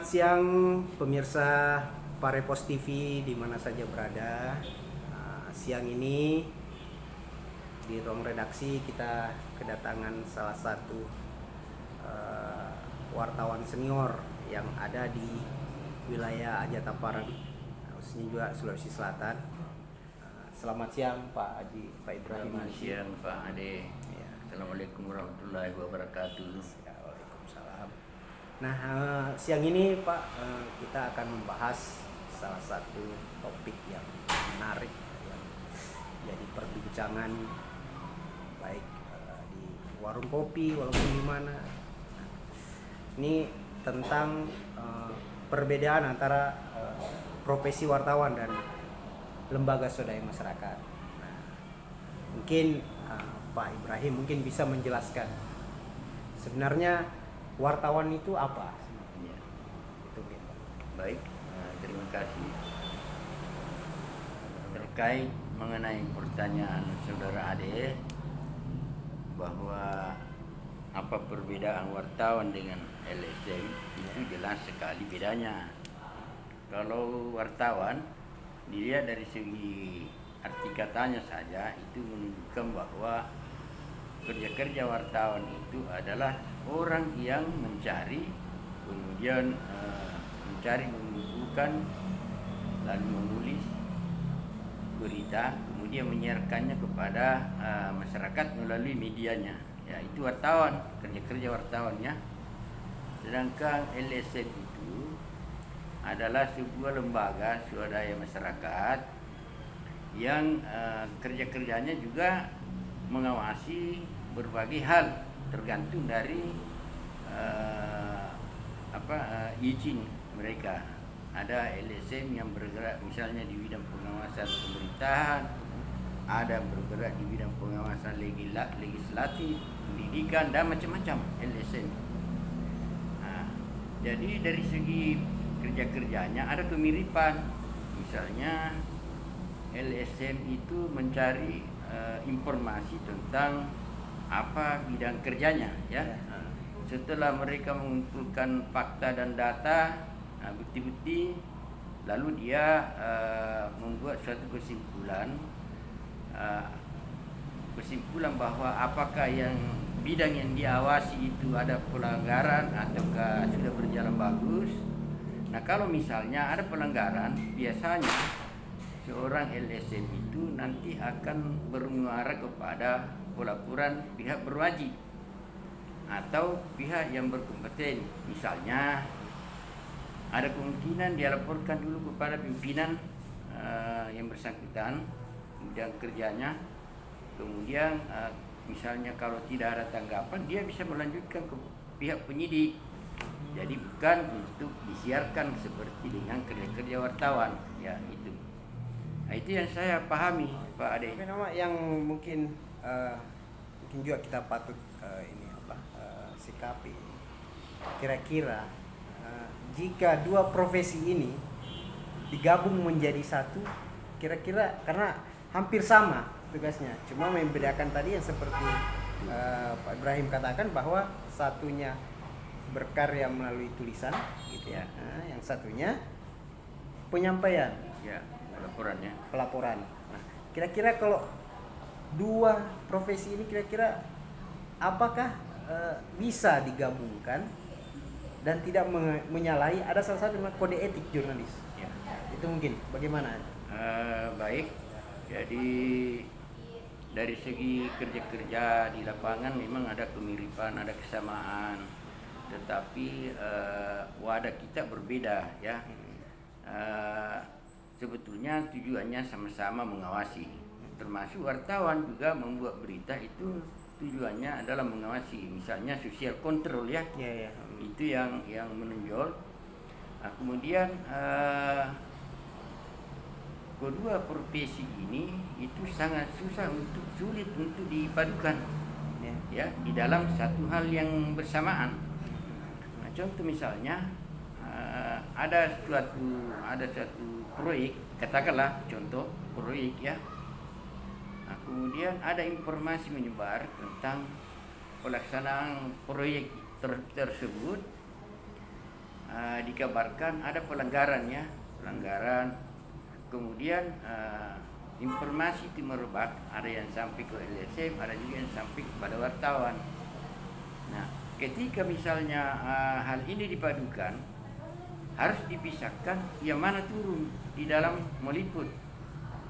Selamat siang pemirsa Parepos TV di mana saja berada. Siang ini di ruang redaksi kita kedatangan salah satu wartawan senior yang ada di wilayah Ajata Parang, khususnya juga Sulawesi Selatan. Selamat siang Pak Haji, Pak Ibrahim. Selamat siang Pak Ade. Ya. Assalamualaikum warahmatullahi wabarakatuh. Waalaikumsalam. Nah, siang ini Pak, kita akan membahas salah satu topik yang menarik yang jadi perbincangan baik di warung kopi walaupun di mana. Ini tentang perbedaan antara profesi wartawan dan lembaga swadaya masyarakat. Nah, mungkin Pak Ibrahim mungkin bisa menjelaskan sebenarnya wartawan itu apa? Ya. Itu gitu. Baik, terima kasih. Terkait mengenai pertanyaan saudara Ade bahwa apa perbedaan wartawan dengan LSM, itu jelas sekali bedanya. Kalau wartawan dilihat dari segi arti katanya saja itu menunjukkan bahwa kerja-kerja wartawan itu adalah orang yang mencari, kemudian mencari, mengumpulkan, lalu menulis berita, kemudian menyiarkannya kepada masyarakat melalui medianya. Ya, itu wartawan, kerja-kerja wartawannya. Sedangkan LSM itu adalah sebuah lembaga swadaya masyarakat yang kerja-kerjanya juga mengawasi berbagai hal tergantung dari izin mereka. Ada LSM yang bergerak misalnya di bidang pengawasan pemerintahan, ada yang bergerak di bidang pengawasan legislatif, pendidikan, dan macam-macam LSM. Jadi dari segi kerja-kerjanya ada kemiripan. Misalnya LSM itu mencari informasi tentang apa bidang kerjanya, ya. Setelah mereka mengumpulkan fakta dan data, bukti-bukti, lalu dia membuat suatu kesimpulan bahwa apakah yang bidang yang diawasi itu ada pelanggaran ataukah sudah berjalan bagus. Nah, kalau misalnya ada pelanggaran, biasanya seorang LSM itu nanti akan bermuara kepada pelaporan pihak berwajib atau pihak yang berkompeten. Misalnya ada kemungkinan dia laporkan dulu kepada pimpinan yang bersangkutan bidang kerjanya, kemudian misalnya kalau tidak ada tanggapan, dia bisa melanjutkan ke pihak penyidik. Jadi bukan untuk disiarkan seperti dengan kerja-kerja wartawan, ya itu. Nah, itu yang saya pahami, Pak Ade. Tapi nama yang mungkin juga kita patut sikapi. Kira-kira jika dua profesi ini digabung menjadi satu, kira-kira karena hampir sama tugasnya, cuma membedakan tadi yang seperti Pak Ibrahim katakan bahwa satunya berkarya melalui tulisan, gitu ya. Nah, yang satunya penyampaian, ya, pelaporannya. Pelaporan. Nah, kira-kira kalau dua profesi ini kira-kira apakah bisa digabungkan dan tidak menyalahi ada salah satu kode etik jurnalis? Ya. Itu mungkin bagaimana? Baik. Jadi dari segi kerja-kerja di lapangan memang ada kemiripan, ada kesamaan, tetapi wadah kita berbeda, ya. Sebetulnya tujuannya sama-sama mengawasi, termasuk wartawan juga membuat berita itu tujuannya adalah mengawasi, misalnya social control, ya. Ya. Itu yang menonjol. Nah, kemudian kedua profesi ini itu sangat sulit untuk dipadukan, ya, di dalam satu hal yang bersamaan. Nah, contoh misalnya ada suatu proyek, katakanlah contoh proyek, ya. Nah, kemudian ada informasi menyebar tentang pelaksanaan proyek tersebut. dikabarkan ada pelanggaran ya, pelanggaran. Kemudian informasi itu merebak, ada yang sampai ke LSM, ada juga yang sampai kepada wartawan. Nah, ketika misalnya hal ini dipadukan, harus dipisahkan yang mana turun di dalam meliput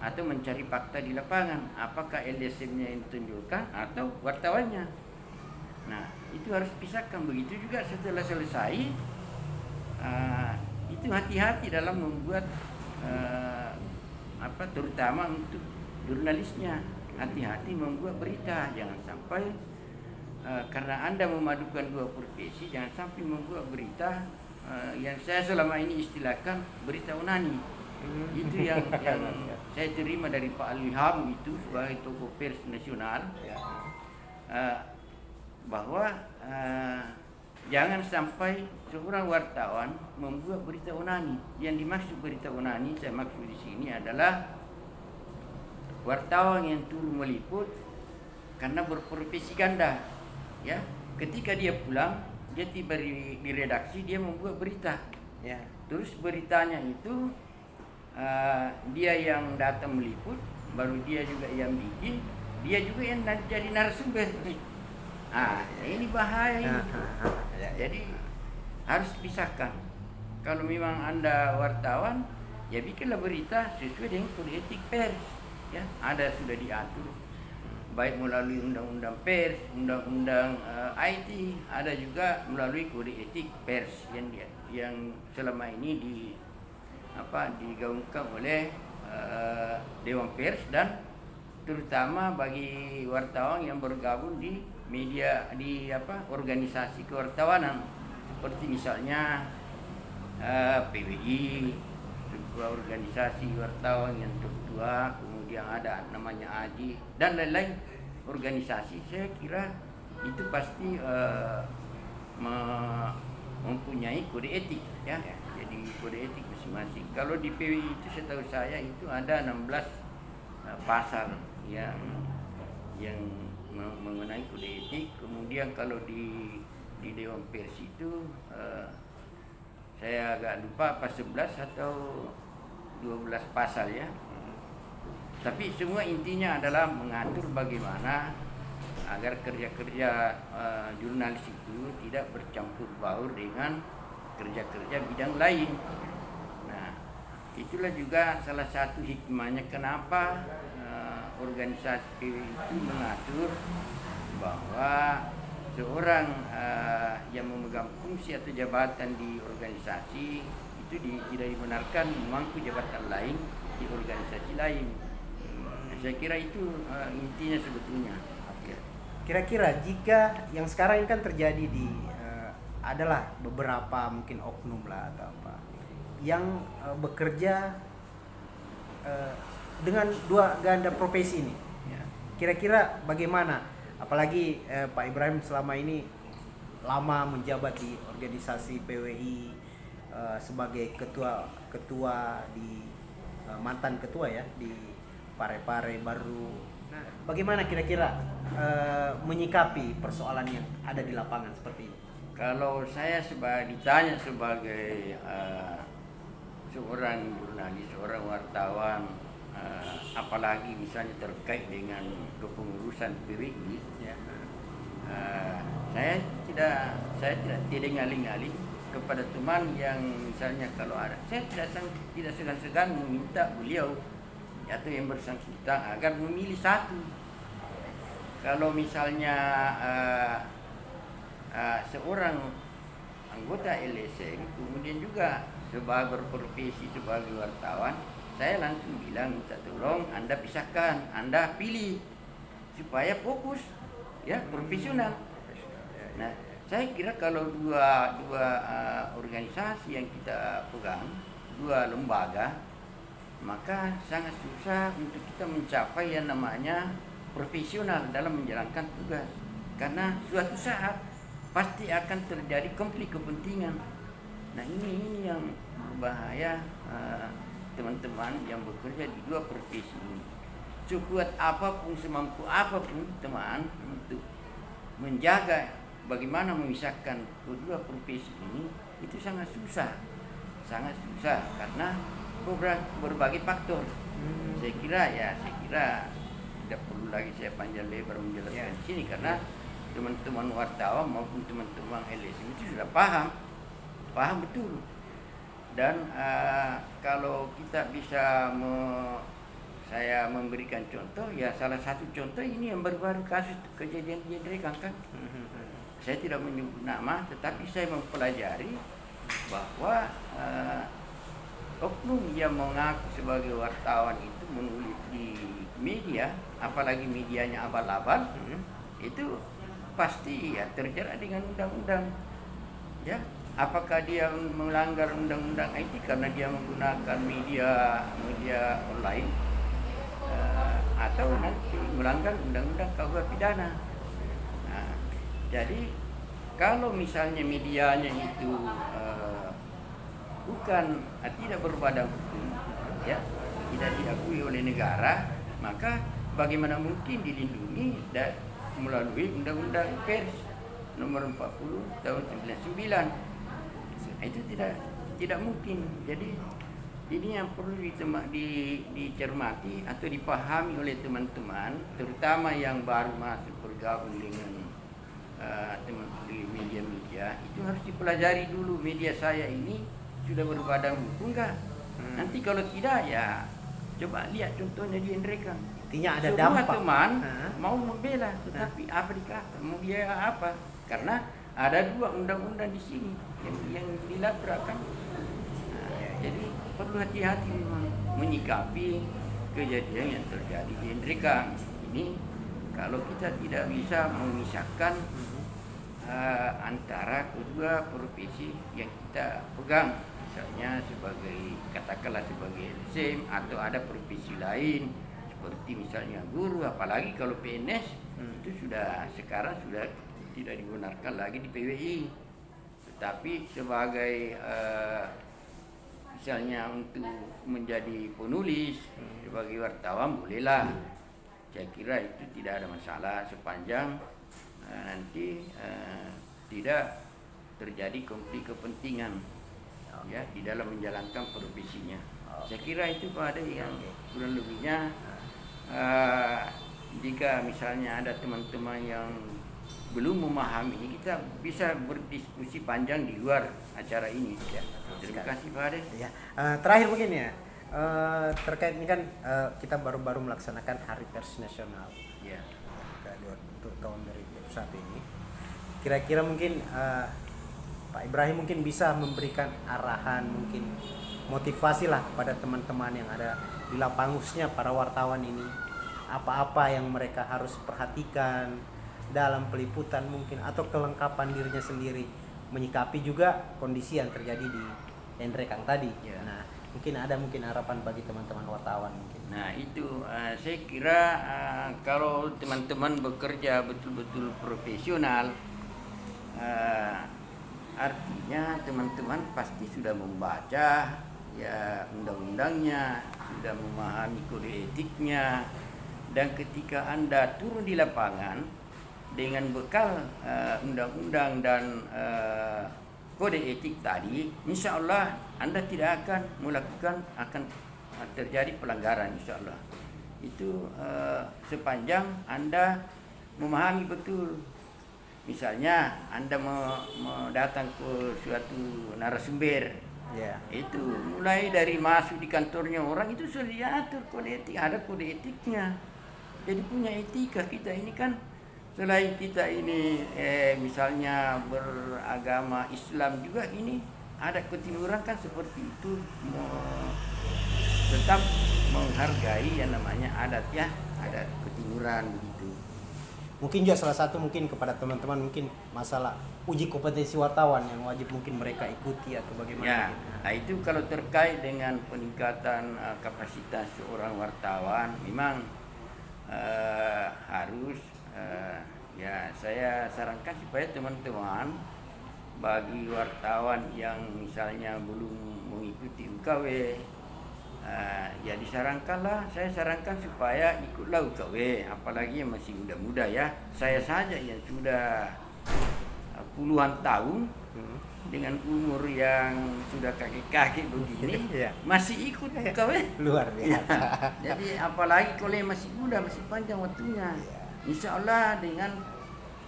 atau mencari fakta di lapangan, apakah LSM-nya yang ditunjukkan atau wartawannya. Nah, itu harus dipisahkan. Begitu juga setelah selesai, itu hati-hati dalam membuat terutama untuk jurnalisnya, hati-hati membuat berita, jangan sampai karena Anda memadukan dua profesi, jangan sampai membuat berita yang saya selama ini istilahkan berita onani. Itu yang saya terima dari Pak Aliham itu sebagai tokoh pers nasional, bahwa jangan sampai seorang wartawan membuat berita onani. Yang dimaksud berita onani, saya maksud di sini adalah wartawan yang turun meliput karena berprofesi ganda. Ya, ketika dia pulang, dia tiba di redaksi, dia membuat berita. Ya. Terus beritanya itu dia yang datang meliput, baru dia juga yang bikin, dia juga yang jadi narasumber. Ini bahaya ini. Jadi harus pisahkan. Kalau memang Anda wartawan, ya bikinlah berita sesuai dengan kode etik pers. Ya, ada sudah diatur, baik melalui undang-undang pers, undang-undang IT, ada juga melalui kode etik pers yang selama ini digaungkan oleh Dewan Pers, dan terutama bagi wartawan yang bergabung di media, di organisasi kewartawanan, seperti misalnya PWI, sebuah organisasi wartawan yang tertua, kemudian ada namanya AJI dan lain-lain organisasi. Saya kira itu pasti mempunyai kode etik ya. Jadi kode etik masing-masing. Kalau di PWI itu setahu saya itu ada 16 pasal yang mengenai kode etik. Kemudian kalau di Dewan Pers itu saya agak lupa apa 11 atau 12 pasal ya. Tapi semua intinya adalah mengatur bagaimana agar kerja-kerja jurnalis itu tidak bercampur baur dengan kerja-kerja bidang lain. Nah, itulah juga salah satu hikmahnya kenapa organisasi PWI itu mengatur bahwa seorang yang memegang fungsi atau jabatan di organisasi itu tidak dibenarkan memangku jabatan lain di organisasi lain. Saya kira itu intinya sebetulnya. Kira-kira jika yang sekarang ini kan terjadi di adalah beberapa mungkin oknum lah atau apa yang bekerja dengan dua ganda profesi ini, kira-kira bagaimana? Apalagi Pak Ibrahim selama ini lama menjabat di organisasi PWI sebagai ketua di mantan ketua ya di Parepare baru. Nah, bagaimana kira-kira menyikapi persoalan yang ada di lapangan seperti ini? Kalau saya ditanya sebagai seorang jurnalis, seorang wartawan, apalagi misalnya terkait dengan kepengurusan PWI, saya tidak ngalih-ngalih kepada teman yang misalnya kalau ada, saya tidak segan-segan meminta beliau atau yang bersangkutan agar memilih satu. Kalau misalnya seorang anggota LSM kemudian juga berprofesi sebagai wartawan, saya langsung bilang minta tolong Anda pisahkan, Anda pilih supaya fokus ya profesional. Nah, saya kira kalau dua organisasi yang kita pegang, dua lembaga, maka sangat susah untuk kita mencapai yang namanya profesional dalam menjalankan tugas. Karena suatu saat pasti akan terjadi konflik kepentingan. Nah, ini yang berbahaya teman-teman yang bekerja di dua profesi ini. Sekuat apapun, semampu apapun teman untuk menjaga bagaimana memisahkan kedua profesi ini, itu sangat susah karena berbagai faktor. Saya kira tidak perlu lagi saya panjang lebar menjelaskan di sini karena teman-teman wartawan maupun teman-teman LSM itu sudah paham betul. Dan kalau kita bisa saya memberikan contoh, ya salah satu contoh ini yang baru-baru kasus kejadian di Ndrekang kan. Saya tidak menyebut nama, tetapi saya mempelajari bahwa oknum yang mengaku sebagai wartawan itu menulis di media, apalagi medianya abal-abal, itu pasti ya terjerat dengan undang-undang. Ya, apakah dia melanggar undang-undang IT karena dia menggunakan media online, atau nanti melanggar undang-undang KUH pidana. Nah, jadi kalau misalnya medianya itu tidak berbadan hukum, ya, tidak diakui oleh negara, maka bagaimana mungkin dilindungi melalui Undang-Undang Pers nomor 40 tahun 99. Itu tidak mungkin. Jadi ini yang perlu dicermati atau dipahami oleh teman-teman, terutama yang baru masuk bergabung dengan teman di media-media, itu harus dipelajari dulu media saya ini sudah berbadan hukum enggak. Nanti kalau tidak, ya coba lihat contohnya di Ndrekang. Artinya ada semua dampak. Teman mau membela, tetapi apa dikata? Mau biaya apa? Karena ada 2 undang-undang di sini yang dilabrakkan. Jadi perlu hati-hati memang menyikapi kejadian yang terjadi di Ndrekang ini. Kalau kita tidak bisa memisahkan antara kedua profesi yang kita pegang, misalnya katakanlah sebagai LSM, atau ada profesi lain seperti misalnya guru, apalagi kalau PNS itu sekarang sudah tidak digunakan lagi di PWI, tetapi sebagai misalnya untuk menjadi penulis, sebagai wartawan bolehlah. Saya kira itu tidak ada masalah sepanjang nanti tidak terjadi konflik kepentingan ya di dalam menjalankan profesinya. Saya kira itu pada yang kurang lebihnya. Jika misalnya ada teman-teman yang belum memahami ini, kita bisa berdiskusi panjang di luar acara ini. Ya. Terima kasih Pak Ade. Ya. Terakhir mungkin ya, terkait ini kan kita baru-baru melaksanakan Hari Pers Nasional. Ya. Untuk tahun 2021 ini. Kira-kira mungkin Pak Ibrahim mungkin bisa memberikan arahan, mungkin motivasi lah kepada teman-teman yang ada di lapangusnya, para wartawan ini. Apa-apa yang mereka harus perhatikan dalam peliputan mungkin, atau kelengkapan dirinya sendiri menyikapi juga kondisi yang terjadi di Ndrekang tadi. Ya. Nah, mungkin ada harapan bagi teman-teman wartawan mungkin. Nah itu saya kira kalau teman-teman bekerja betul-betul profesional, artinya teman-teman pasti sudah membaca ya undang-undangnya, sudah memahami kode etiknya, dan ketika Anda turun di lapangan dengan bekal undang-undang dan kode etik tadi, insya Allah Anda tidak akan terjadi pelanggaran, insya Allah. Itu sepanjang Anda memahami betul. Misalnya Anda mau datang ke suatu narasumber, itu mulai dari masuk di kantornya orang itu sudah diatur kode etik, ada kode etiknya. Jadi punya etika kita ini kan. Selain kita ini misalnya beragama Islam juga, ini ada ketimuran kan seperti itu, tetap menghargai yang namanya adat ya, adat ketimuran begitu. Mungkin juga salah satu mungkin kepada teman-teman mungkin masalah uji kompetensi wartawan yang wajib mungkin mereka ikuti atau bagaimana. Ya, nah itu kalau terkait dengan peningkatan kapasitas seorang wartawan, memang harus ya saya sarankan supaya teman-teman, bagi wartawan yang misalnya belum mengikuti UKW, ya saya sarankan supaya ikutlah UKW, apalagi yang masih muda-muda ya. Saya saja yang sudah puluhan tahun Hmm. dengan umur yang sudah kakek-kakek begini Iya. masih ikut kawin. Luar biasa. Jadi apalagi kalau yang masih muda, masih panjang waktunya. Iya. Insya Allah dengan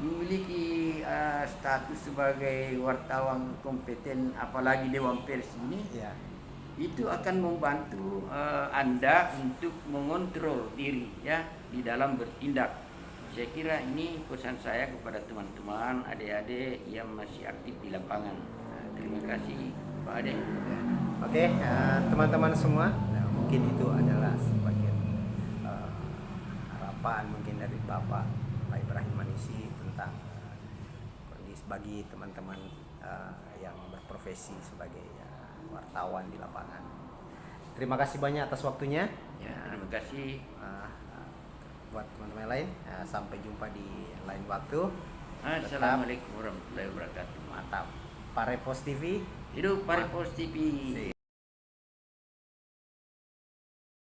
memiliki status sebagai wartawan kompeten, apalagi Dewan Pers ini, Iya. itu akan membantu Anda untuk mengontrol diri ya di dalam bertindak. Saya kira ini pesan saya kepada teman-teman, adik-adik yang masih aktif di lapangan. Terima kasih Pak Ade. Ya. Oke, teman-teman semua, nah, mungkin itu adalah sebagian harapan mungkin dari Bapak Ibrahim Manisi tentang kondisi bagi teman-teman yang berprofesi sebagai wartawan di lapangan. Terima kasih banyak atas waktunya. Ya, terima kasih. Buat teman-teman lain, sampai jumpa di lain waktu. Assalamualaikum warahmatullahi wabarakatuh. Mantap. Parepos TV. Hidup Parepos TV.